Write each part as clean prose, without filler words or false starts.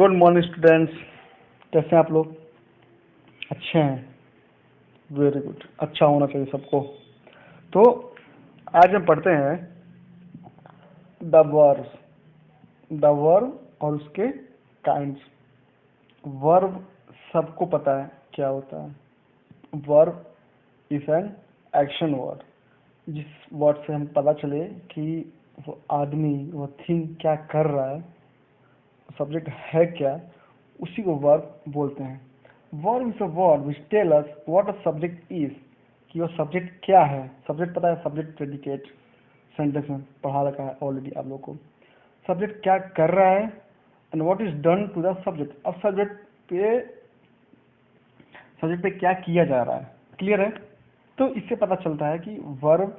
Good morning students. कैसे हैं आप लोग? अच्छे हैं? Very good. अच्छा होना चाहिए सबको। तो आज हम पढ़ते हैं द वर्ब और उसके काइंड्स। वर्ब सबको पता है क्या होता है। Verb is an action word. जिस वर्ड से हम पता चले कि वो आदमी, वो थिंग क्या कर रहा है, सब्जेक्ट है क्या, उसी को वर्ब बोलते हैं। Verb is a word which tell us what a subject is, कि वो सब्जेक्ट क्या है। सब्जेक्ट पता है, सब्जेक्ट प्रेडिकेट सेंटेंस में पढ़ा रखा है ऑलरेडी आप लोग को। सब्जेक्ट क्या कर रहा है and what is done to the subject. अब सब्जेक्ट पे क्या किया जा रहा है, क्लियर है। तो इससे पता चलता है कि वर्ब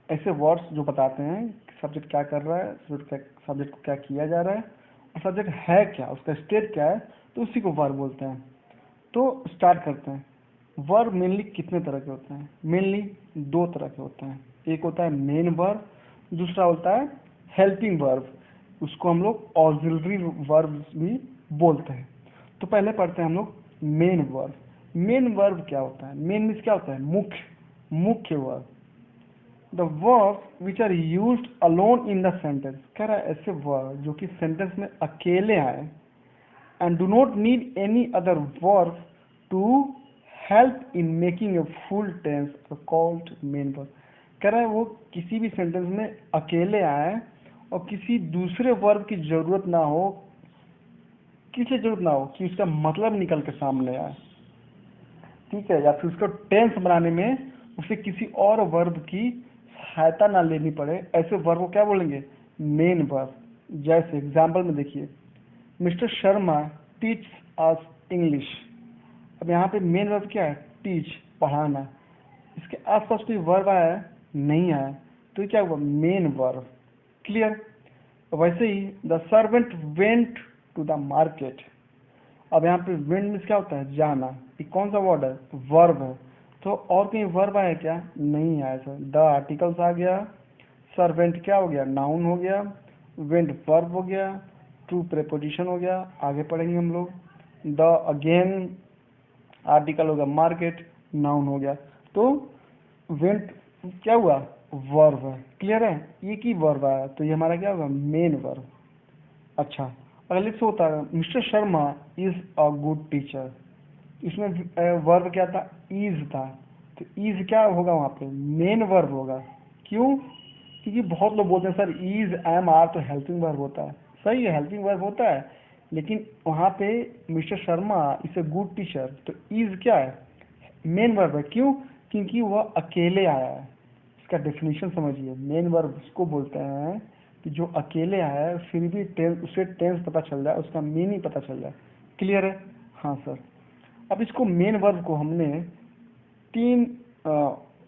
ऐसे वर्ड्स जो बताते हैं सब्जेक्ट क्या कर रहा है, सब्जेक्ट को क्या किया जा रहा है और सब्जेक्ट है क्या, उसका स्टेट क्या है, तो उसी को वर्ब बोलते हैं। तो स्टार्ट करते हैं। वर्ब मेनली कितने तरह के होते हैं? मेनली दो तरह के होते हैं। एक होता है मेन वर्ब, दूसरा होता है हेल्पिंग वर्ब। उसको हम लोग ऑक्सिलरी वर्ब भी बोलते हैं। तो पहले पढ़ते हैं हम लोग मेन वर्ब। मेन वर्ब क्या होता है? मेन मीन्स क्या होता है? मुख्य verb. The verb which are used alone in the sentence. कह रहा है ऐसे वर्ब जो कि सेंटेंस में अकेले आए and do not need any other verb to help in making a full tense are called main verb। कह रहा है वो किसी भी सेंटेंस में अकेले आए और किसी दूसरे वर्ब की जरूरत ना हो, किसी जरूरत ना हो कि उसका मतलब निकल के सामने आए, ठीक है, या फिर उसको टेंस बनाने में उसे किसी और वर्ब की सहायता ना लेनी पड़े। ऐसे वर्ब को क्या बोलेंगे? Main verb. जैसे एग्जाम्पल में देखिए, mister Sharma teach us English. अब यहाँ पे मेन वर्ब क्या है? टीच, पढ़ाना। इसके आसपास कोई वर्ब आया है? नहीं आया, तो ये क्या हुआ? Main verb. क्लियर। वैसे ही the servant went to the market. अब यहाँ पे वेंट मीन्स क्या होता है? जाना। ये कौन सा वर्ड है? वर्ब है। तो और कहीं वर्ब आया क्या? नहीं आया सर। द आर्टिकल्स आ गया, सर्वेंट क्या हो गया? नाउन हो गया, वेंट वर्ब हो गया, टू प्रेपोजिशन हो गया। आगे पढ़ेंगे हम लोग। द अगेन आर्टिकल हो गया, मार्केट नाउन हो गया। तो वेंट क्या हुआ? वर्ब है। क्लियर है। एक ही वर्ब आया तो ये हमारा क्या होगा? Main verb. अच्छा, अगले से होता है mister Sharma is a good teacher. इसमें वर्ब क्या था? इज था। तो इज क्या होगा? वहाँ पे मेन वर्ब होगा। क्यों? क्योंकि बहुत लोग बोलते हैं सर इज एम आर तो हेल्पिंग वर्ब होता है। सही है, हेल्पिंग वर्ब होता है, लेकिन वहाँ पे mister Sharma is a good teacher, तो इज क्या है? मेन वर्ब है। क्यों? क्योंकि वह अकेले आया है। इसका डेफिनेशन समझिए। मेन वर्ब उसको बोलते हैं कि जो अकेले आया है फिर भी टेंस, उसे टेंस पता चल जाए, उसका मीनिंग पता चल जाए। क्लियर है? हाँ सर। अब इसको मेन वर्ब को हमने तीन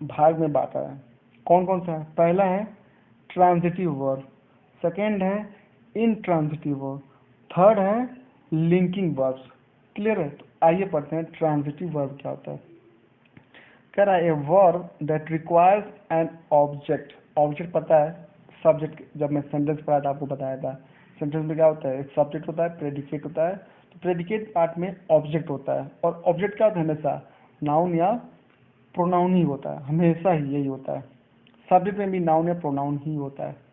भाग में बांटा है। कौन कौन सा है? पहला है ट्रांजिटिव वर्ब, सेकेंड है इनट्रांजिटिव वर्ब, थर्ड है लिंकिंग वर्ब्स। क्लियर है? तो आइए पढ़ते हैं ट्रांजिटिव वर्ब क्या होता है। कह रहा है a verb that requires an object. Object पता है, सब्जेक्ट। जब मैं सेंटेंस पढ़ा था आपको बताया था, सेंटेंस में क्या होता है? एक सब्जेक्ट होता है, प्रेडिकेट होता है। तो प्रेडिकेट पार्ट में ऑब्जेक्ट होता है, और ऑब्जेक्ट क्या होता है? हमेशा नाउन या प्रोनाउन ही होता है, हमेशा ही यही होता है। सब्जेक्ट में भी नाउन या प्रोनाउन ही होता है।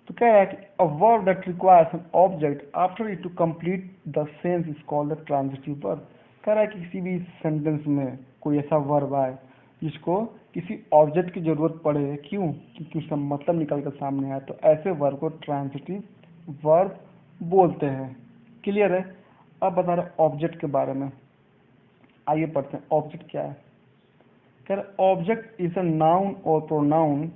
तो क्या है कि a verb that requires an object after it to complete the sense is called the transitive verb. कह रहा है कि किसी भी सेंटेंस में कोई ऐसा वर्ब आए जिसको किसी ऑब्जेक्ट की जरूरत पड़े। क्यों? क्योंकि उसका मतलब निकल कर सामने आए, तो ऐसे वर्ब को ट्रांजिटिव वर्ब बोलते हैं। क्लियर है? अब बता रहे ऑब्जेक्ट के बारे में। आइए पढ़ते हैं ऑब्जेक्ट क्या है। कह ऑब्जेक्ट इज अ नाउन और pronoun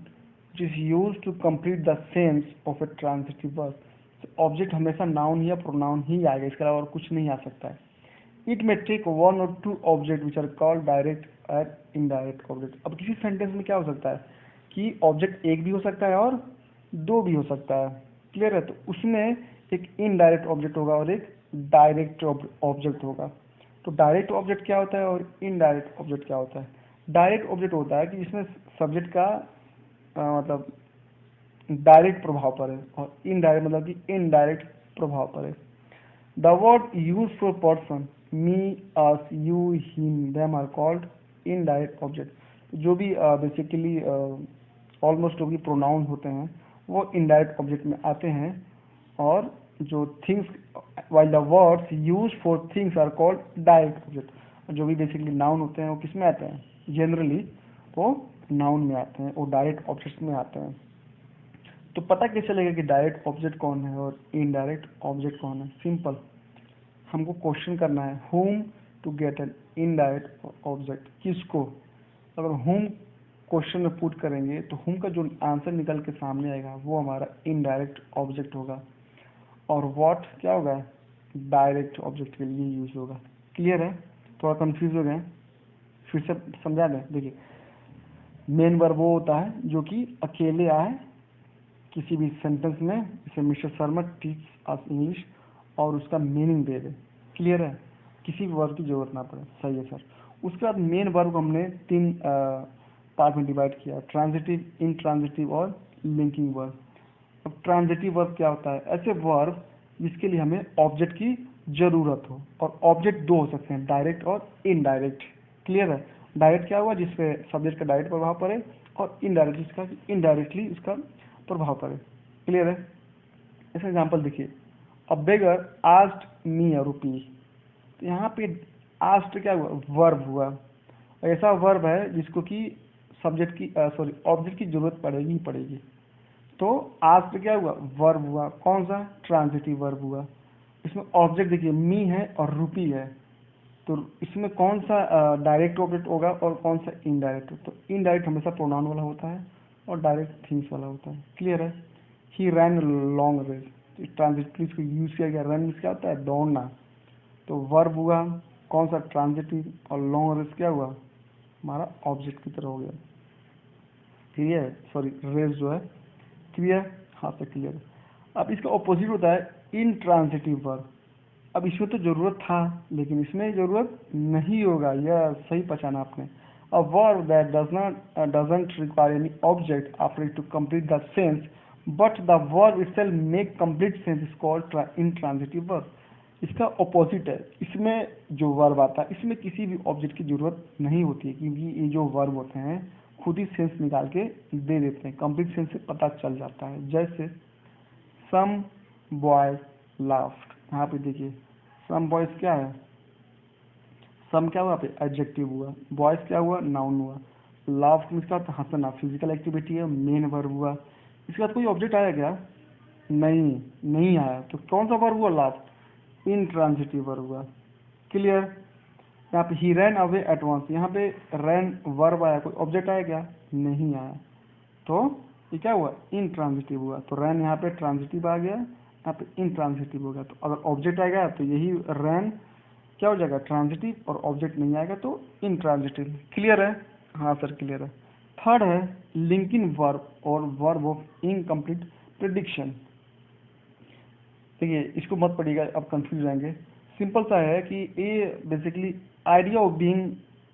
which is used to complete the sense of a transitive verb। Object हमेशा नाउन या प्रोनाउन ही आएगा, इसके अलावा और कुछ नहीं आ सकता है। इट मे टेक वन और two object which are called direct और इनडायरेक्ट ऑब्जेक्ट। अब किसी सेंटेंस में क्या हो सकता है कि ऑब्जेक्ट एक भी हो सकता है और दो भी हो सकता है। क्लियर है? तो उसमें एक इनडायरेक्ट ऑब्जेक्ट होगा और एक डायरेक्ट ऑब्जेक्ट होगा। तो डायरेक्ट ऑब्जेक्ट क्या होता है और इनडायरेक्ट ऑब्जेक्ट क्या होता है? डायरेक्ट ऑब्जेक्ट होता है कि जिसमें सब्जेक्ट का मतलब डायरेक्ट प्रभाव पड़े, और इनडायरेक्ट मतलब कि इनडायरेक्ट प्रभाव पड़े। The word use for person, me, us, you, him, them are called indirect object. जो भी बेसिकली ऑलमोस्ट जो भी प्रोनाउन होते हैं वो इनडायरेक्ट ऑब्जेक्ट में आते हैं, और जो things while the words use for things are called direct object. जो भी बेसिकली नाउन होते हैं वो किस में आते हैं, जनरली वो नाउन में आते हैं, वो डायरेक्ट ऑब्जेक्ट में आते हैं। तो पता कैसे चलेगा कि डायरेक्ट ऑब्जेक्ट कौन है और इनडायरेक्ट ऑब्जेक्ट कौन है? सिंपल, हमको क्वेश्चन करना है whom to get an indirect object, किसको। अगर whom क्वेश्चन में पुट करेंगे तो whom का जो आंसर निकल के सामने आएगा वो हमारा इनडायरेक्ट ऑब्जेक्ट होगा, और what क्या होगा, डायरेक्ट ऑब्जेक्ट के लिए यूज होगा। क्लियर है? थोड़ा कंफ्यूज हो गए? फिर से समझा दें। देखिए, मेन वर्ब वो होता है जो कि अकेले आए किसी भी सेंटेंस में, जैसे mister Sharma teach us English, और उसका मीनिंग दे दे। क्लियर है? किसी भी वर्ब की जरूरत ना पड़े। सही है सर। उसके बाद मेन वर्ब को हमने तीन पार्ट में डिवाइड किया, ट्रांजिटिव, इनट्रांजिटिव और लिंकिंग वर्ब। अब ट्रांजिटिव वर्ब क्या होता है? ऐसे वर्ब जिसके लिए हमें ऑब्जेक्ट की जरूरत हो, और ऑब्जेक्ट दो हो सकते हैं, डायरेक्ट और इनडायरेक्ट। क्लियर है? डायरेक्ट क्या हुआ, जिसपे सब्जेक्ट का डायरेक्ट प्रभाव पड़े, और इनडायरेक्ट जिसका इनडायरेक्टली उसका प्रभाव पड़े। क्लियर है? ऐसा एग्जाम्पल देखिए, अ बेगर आस्क्ड मी अ रुपी। तो यहाँ पे आस्क्ड क्या हुआ, वर्ब हुआ। ऐसा वर्ब है जिसको कि सब्जेक्ट की सॉरी ऑब्जेक्ट की जरूरत पड़ेगी ही पड़ेगी। तो आस्क्ड क्या हुआ, वर्ब हुआ। कौन सा? ट्रांजिटिव वर्ब हुआ। इसमें ऑब्जेक्ट देखिए मी है और रुपी है, तो इसमें कौन सा डायरेक्ट ऑब्जेक्ट होगा और कौन सा इनडायरेक्ट? तो इनडायरेक्ट हमेशा प्रोनाउन वाला होता है और डायरेक्ट थिंग्स वाला होता है। क्लियर है? ही रैन लॉन्ग रेस, ट्रांजिटिव इसको यूज किया गया। रन मीन्स क्या होता है, दौड़ना। तो वर्ब हुआ कौन सा, ट्रांजिटिव, और लॉन्ग रेस क्या हुआ, हमारा ऑब्जेक्ट की तरह हो गया। क्लियर? सॉरी, रेस जो है। क्लियर? हाँ सर क्लियर। अब इसका ऑपोजिट होता है इनट्रांजिटिव वर्ब। अब इसमें तो जरूरत था लेकिन इसमें जरूरत नहीं होगा, यह सही पहचाना आपने। A verb that doesn't require any object after it to complete the sense, but the verb itself make complete sense is called intransitive verb. इसका ऑपोजिट है, इसमें जो वर्ब आता है इसमें किसी भी ऑब्जेक्ट की जरूरत नहीं होती है, क्योंकि ये जो वर्ब होते हैं खुद ही सेंस निकाल के दे देते हैं, कंप्लीट सेंस से पता चल जाता है। जैसे सम बॉयज लाफ्ड, यहाँ पे देखिए सम बॉयज क्या है, सम क्या हुआ पे एडजेक्टिव हुआ, बॉयज क्या हुआ, नाउन हुआ। लाफ्ड मीन्स क्या होता है, हंसना, फिजिकल एक्टिविटी है, मेन वर्ब हुआ। इसके बाद कोई ऑब्जेक्ट आया क्या? नहीं, नहीं आया। तो कौन सा वर्ब हुआ, लाफ्ड, इनट्रांजिटिव वर्ब हुआ। क्लियर? यहाँ पे ही रैन अवे एट वंस, यहाँ पे रैन वर्ब आया, कोई ऑब्जेक्ट आया क्या? नहीं आया। तो ये क्या हुआ, इनट्रांजिटिव हुआ। तो रैन यहाँ पे ट्रांजिटिव आ गया, यहाँ पे इनट्रांजिटिव हो गया। तो अगर ऑब्जेक्ट आएगा तो यही रैन क्या हो जाएगा, ट्रांजिटिव, और ऑब्जेक्ट नहीं आएगा तो इनट्रांजिटिव। क्लियर है? हाँ सर क्लियर है। थर्ड है लिंकिंग वर्ब और वर्ब ऑफ इनकम्प्लीट प्रिडिक्शन। देखिए इसको मत पढ़िएगा, अब कंफ्यूज जाएंगे। सिंपल सा है कि ये basically idea of being,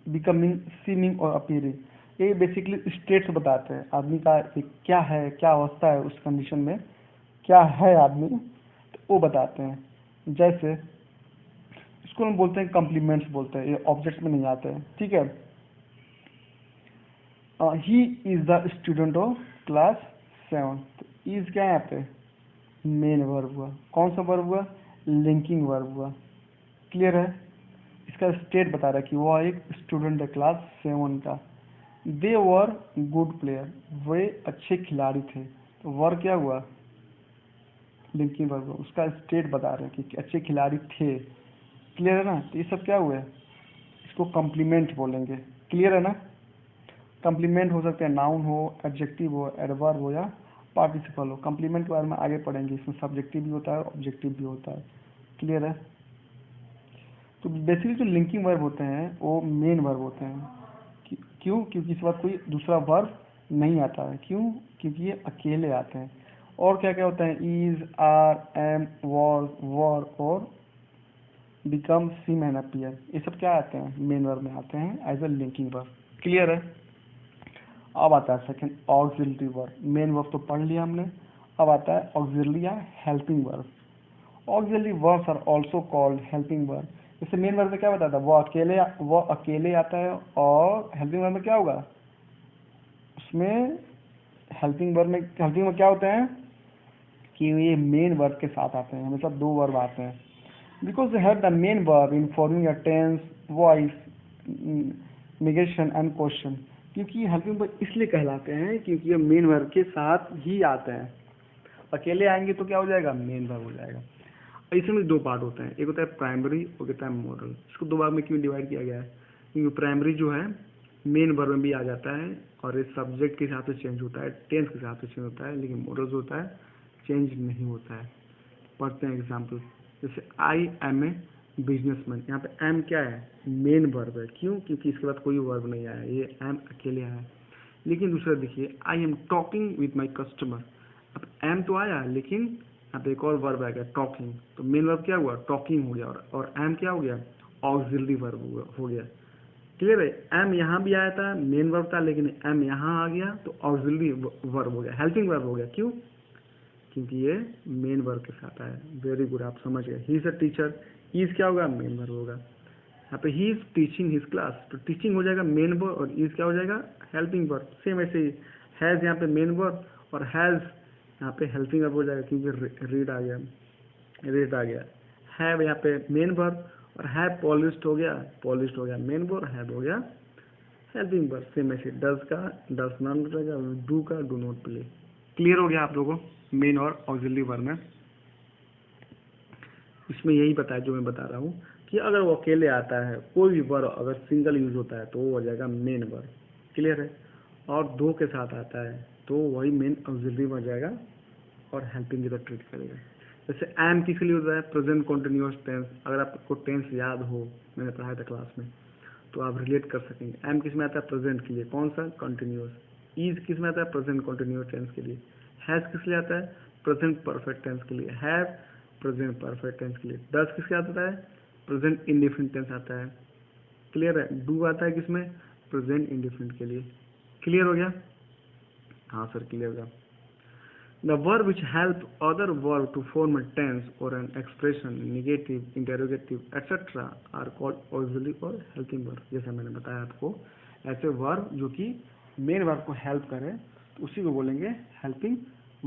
becoming, seeming और अपीयरिंग, ये बेसिकली स्टेट्स बताते हैं आदमी का क्या है, क्या अवस्था है, उस कंडीशन में क्या है आदमी, तो वो बताते हैं। जैसे इसको हम बोलते हैं कॉम्प्लीमेंट्स बोलते हैं, ये ऑब्जेक्ट में नहीं आते हैं। ठीक है, he is the student of class 7। तो इज क्या है यहाँ पे, मेन वर्ब हुआ। कौन सा वर्ब हुआ, लिंकिंग वर्ब हुआ। क्लियर है? इसका स्टेट बता रहा है कि वो एक स्टूडेंट है क्लास 7 का। दे वर गुड प्लेयर, वे अच्छे खिलाड़ी थे। तो वर्ब क्या हुआ, लिंकिंग वर्ब हुआ। उसका स्टेट बता रहे हैं कि अच्छे खिलाड़ी थे। क्लियर है ना? तो ये सब क्या हुआ है, इसको कॉम्प्लीमेंट बोलेंगे। क्लियर है ना? कॉम्प्लीमेंट हो सकते हैं नाउन हो, एडजेक्टिव हो, एडवर्ब हो, या पार्टिसिपल हो। कॉम्प्लीमेंट के बारे में आगे पढ़ेंगे, इसमें सब्जेक्टिव भी होता है ऑब्जेक्टिव भी होता है। क्लियर है? तो बेसिकली जो लिंकिंग वर्ब होते हैं वो मेन वर्ब होते हैं। क्यों? क्योंकि इस बात कोई दूसरा वर्ब नहीं आता है। क्यों? क्योंकि ये अकेले आते हैं। और क्या क्या होता है, इज, आर, एम, वॉज, वर और बिकम, सीम एंड अपीयर, ये सब क्या आते हैं, मेन वर्ब में आते हैं as a linking verb. Clear है? अब आता है second auxiliary verb. Main verb तो पढ़ लिया हमने, अब आता है ऑक्सिलरी या helping verb. Auxiliary verbs are also called helping verb. जैसे मेन वर्ब में क्या बताया था, वो अकेले आता है, और हेल्पिंग वर्ब में क्या होगा, उसमें हेल्पिंग वर्ब क्या होते हैं कि ये मेन वर्ब के साथ आते हैं, हमेशा दो वर्ब आते हैं। Because they have the main verb in forming a tense, voice, negation and question. क्योंकि हेल्पिंग वर्ब इसलिए कहलाते हैं क्योंकि ये मेन वर्ब के साथ ही आते हैं। अकेले आएंगे तो क्या हो जाएगा, मेन वर्ब हो जाएगा। इसमें दो पार्ट होते हैं, एक होता है प्राइमरी, एक होता है मॉडल। इसको दो भाग में क्यों डिवाइड किया गया है, क्योंकि प्राइमरी जो है मेन वर्ब में भी आ जाता है और ये सब्जेक्ट के हिसाब से चेंज होता है, टेंस के हिसाब से चेंज होता है, लेकिन मॉडल जो होता है चेंज नहीं होता है। पढ़ते हैं एग्जाम्पल। जैसे आई एम ए बिजनेसमैन, यहाँ पे एम क्या है, मेन वर्ब है। क्यों, क्योंकि इसके बाद कोई वर्ब नहीं आया, ये एम अकेले आया है। लेकिन दूसरा देखिए, I am talking with my customer. अब एम तो आया, लेकिन यहाँ पे एक और वर्ब आ गया टॉकिंग, तो मेन वर्ब क्या हुआ, टॉकिंग हो गया, और एम क्या हो गया, ऑक्सिलरी वर्ब हो गया। क्लियर है, एम यहाँ भी आया था, मेन वर्ब था, लेकिन एम यहाँ आ गया तो ऑक्सिलरी वर्ब हो गया, हेल्पिंग वर्ब हो गया। क्यों, क्योंकि ये मेन वर्ब के साथ आया। वेरी गुड, आप समझ गए। He is a teacher, is क्या होगा, मेन वर्ब होगा। यहाँ पे he is teaching his class, तो टीचिंग हो जाएगा मेन वर्ब, और इज क्या हो जाएगा, हेल्पिंग वर्ब। सेम ऐसे ही हैज यहाँ पे मेन वर्ब, और हैज यहाँ पे हेल्पिंग वर्ब हो जाएगा, क्योंकि रीड आ गया। हैव यहाँ पे मेन वर्ब, और हैव पॉलिश्ड हो गया मेन वर्ब, हैव हो गया हेल्पिंग वर्ब। सेम ऐसे डज का डज नॉट हो जाएगा, डू का डू नॉट प्ले। क्लियर हो गया आप लोगों को मेन और ऑक्सिलरी वर्ब में। इसमें यही बताया जो मैं बता रहा हूँ कि अगर वो अकेले आता है, कोई भी वर्ब अगर सिंगल यूज होता है तो वो हो जाएगा मेन वर्ब। क्लियर है, और दो के साथ आता है तो वही मेन ऑक्सिलरी बन जाएगा और हेल्पिंग की तरह ट्रीट करेगा। जैसे एम किस लिए होता है, प्रेजेंट कॉन्टिन्यूअस टेंस। अगर आपको टेंस याद हो, मैंने पढ़ाया था क्लास में, तो आप रिलेट कर सकेंगे। एम किस में आता है, प्रेजेंट के लिए, कौन सा, कंटिन्यूअस। इज किस में आता है, प्रेजेंट कॉन्टिन्यूअस टेंस के लिए। हैज किस लिए आता है, प्रेजेंट परफेक्ट टेंस के लिए। हैव प्रेजेंट परफेक्ट टेंस के लिए। डज किसके आता है, प्रेजेंट इंडिफिनिट टेंस आता है। क्लियर है, डू आता है किसमें, प्रेजेंट इंडिफिनिट के लिए। क्लियर हो गया, हाँ सर क्लियर हो गया। The verb which help other verb to form a tense or an expression, negative, interrogative, etc. are called auxiliary or helping verb। जैसा मैंने बताया आपको, ऐसे verb जो कि मेन वर्ब को हेल्प करे तो उसी को बोलेंगे हेल्पिंग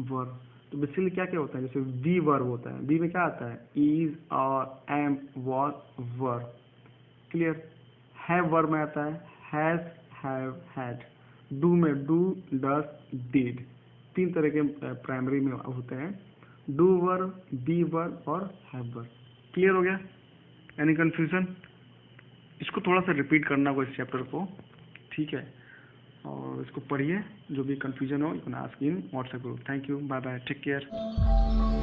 वर्ब। तो बेसिकली क्या क्या होता है, जैसे वी वर्ब होता है, वी में क्या आता है, is, are, am, was, verb. Clear. Have verb में आता है, हैज, हैव, हैड। डू में डू, डज, डिड। तीन तरह के प्राइमरी में होते हैं, डू वर्ब, बी वर्ब और हैव वर्ब। क्लियर हो गया, एनी कंफ्यूजन। इसको थोड़ा सा रिपीट करना होगा इस चैप्टर को, ठीक है, और इसको पढ़िए, जो भी कंफ्यूजन हो you can ask in WhatsApp group. Thank you, bye bye, take care.